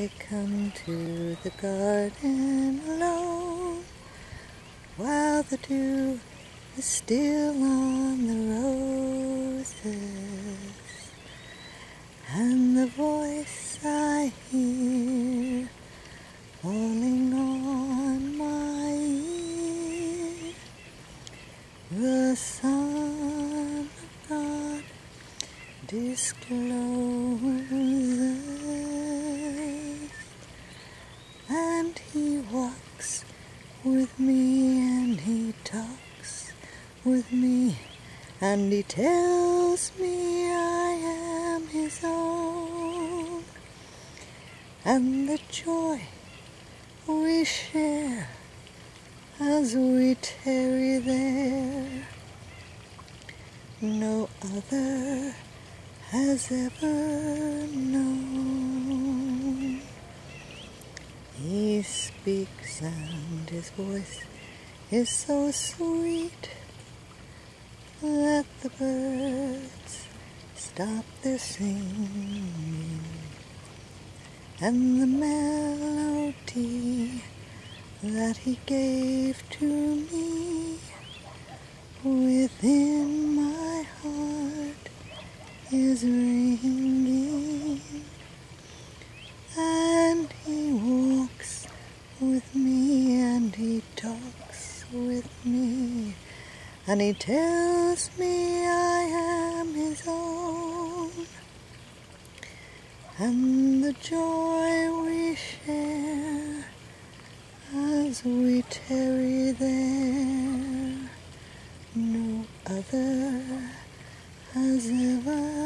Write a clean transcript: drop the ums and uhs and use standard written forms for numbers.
I come to the garden alone, while the dew is still on the roses, and the voice I hear falling on my ear, the Son of God discloses, and he walks with me, and he talks with me, and he tells me I am his own, and the joy we share as we tarry there, no other has ever known. He speaks and his voice is so sweet that the birds stop their singing, and the melody that he gave to me within my heart is ringing, and he walks with me, and he talks with me, and he tells me I am his own, and the joy we share as we tarry there, no other has ever